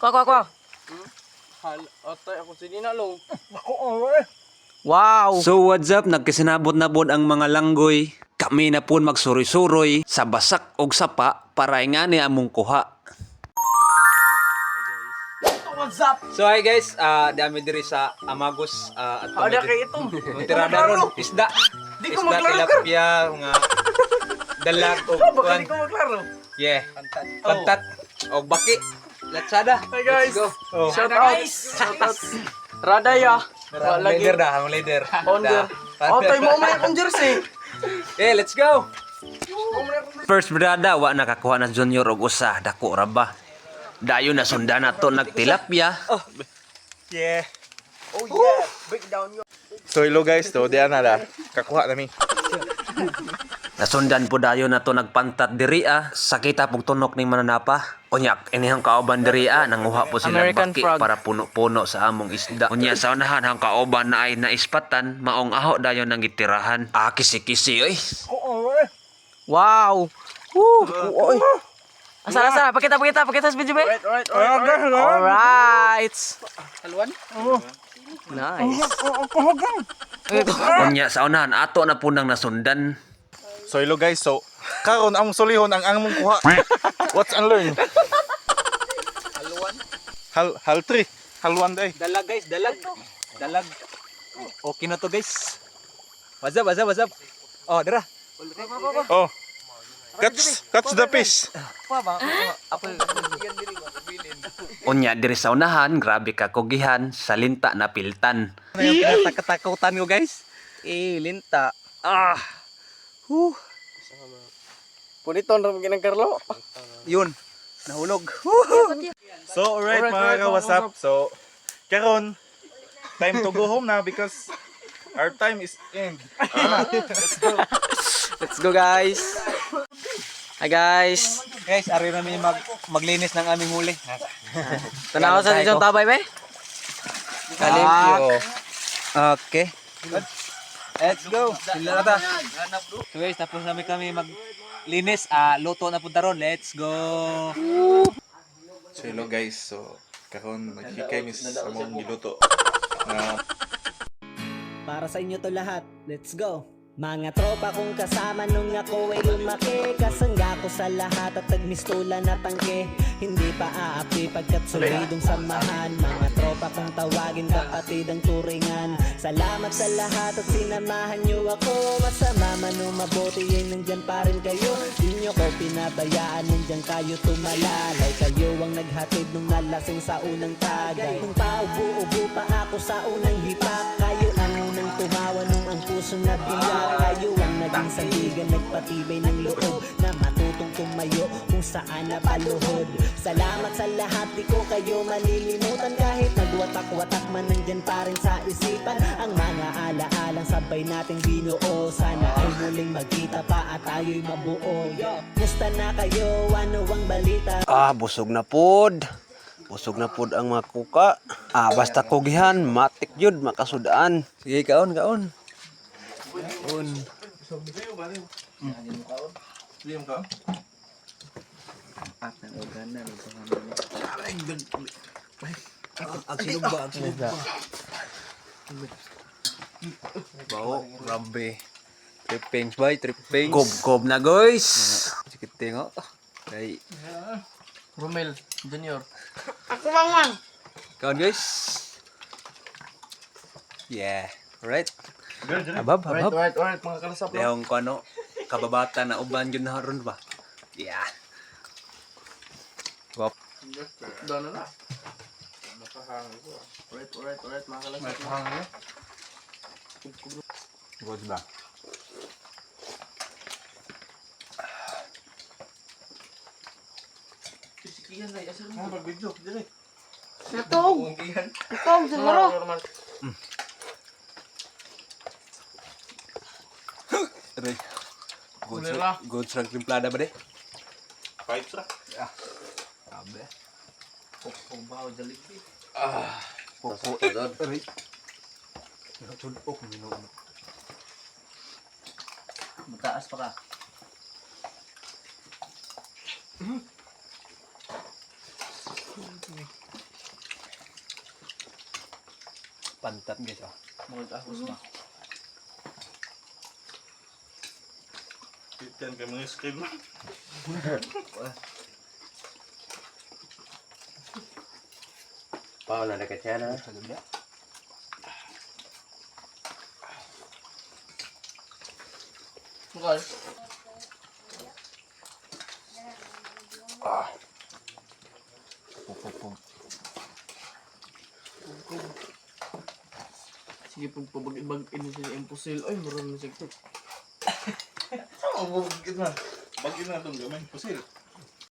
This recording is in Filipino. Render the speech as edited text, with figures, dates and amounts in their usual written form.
Kuha. Atay ako si Dinalong. Wow. So what's up, nagkisinabot na bod ang mga langgoy. Kami na pun magsuroy-suroy sa basak og sapa para ingani among kuha. What's up? So hi guys, dami diri sa Amagos at Ada kay itong. tirada ron isda. Di ko Isda, maglaro. tilapia, nga dalag og Baka di ko maglaro. Yeah, pantat og baki. Latsada. Hi guys. Let's go. Oh. Shout out. Radaya. Lagi. Leader dah, ang leader. Onder. Oh, tayo mo may akong jersey. Okay, let's go. First brada, wa nakakuha na junior og usa, dako ra ba. Dayon na sundan nato nagtilapia. Yeah. Oh yeah. Break down yo. So hello guys, to diyan na da. Kakuha nami. Nasundan po dayon nato nagpantat diri sakita pong tunok ning mananapa. Unyak inihang kaoban diri nanguha po sila American baki frog. para puno-puno sa among isda. Unya sa unahan hang kaoban na ay naispatan, maong aho dayon nang gitirahan. Kisi-kisi oy. Wow. Oy. Asa. Pakita sa video ba? Alright. Alright. Halwan? Nice. Unya sa unahan ato na punang nasundan. So hello guys, so karon among sulihon ang among kuha. Watch and learn. Hal 3. Halwan day. Dalag guys, dalag. Okay na to guys. What's up? Oh, dara. Oh. Catch the fish. Unya diri sa unahan, grabe ka kugihan, salinta na piltan. Takatakutan ko guys. Linta. Puniton ra ginang Carlo. Yun. Nahulog. So alright mga ka, what's up? So karon time to go home na because our time is end. Let's go guys. Hi guys. Guys, ari namin maglinis ng aming huli. Tanaw sa isang tabay ba? Kalimpyo. Okay. Let's go. Sila na ta. So guys, tapos namin kami maglinis. Luto na punta ron. Let's go. So hello guys, so karon maghikay mis among giluto. Para sa inyo to lahat, let's go! Mga tropa kong kasama nung ako ay lumaki, kasangga ko sa lahat at nagmistula na tangke. Hindi pa aapi pagkat solidong samahan. Mga tropa kong tawagin kapatid ang turingan. Salamat sa lahat at sinamahan nyo ako. Masama man o mabuti ay nandyan pa rin kayo. Di nyo ko pinabayaan, nandyan kayo tumalalay. Kayo ang naghatid nung nalasing sa unang tagay. Nung paubo-ubo pa ako sa unang hipak, kayo ang unang tumawa nung ang puso na biyak. Kayo ang naging sandigan, nagpatibay ng loob na matutong tumayo kung saan napaluhod. Salamat sa lahat, di ko kayo malilimutan. Kahit nagwatak-watak man, nandyan pa rin sa isipan ang mga alaalang sabay nating binuo. Sana ay muling magkita pa at tayo'y mabuo. Musta na kayo? Ano ang balita? Busog na pod. Busog na pod ang mga kuka. Basta kugihan, matik yun, makasudaan. Sige, kaon. Bau, rambe. Trippings bay, trippings. Gob na guys. Sikit tingo. Kay Romel Junior. kaon guys. Yeah, right. Abab. Alright, mga kalasap. Dehong ko ano, kababata na uban yun na ron ba? Yeah. Wap. Doon na. Alright, mga kalasap. Good ba? Sikiyan na, asal mo. Mag-video dire. Itong, siguro. Aray. Kulera. Good strong timplada ba de? Pipes ra. Abe. Kung bahaw jaliki. Popo edad. Aray. Natulog minum. Mataas pa ka. Pantat guys oh. Mag-ahos ba? Titan kami ng screen. Paano na kasi na? Okay. Sige, pagpabag-ibag-in siya imposil. Ay, marunong na siya ito. Saan mo bubugit man? Bagay na itong gamay. Pusil.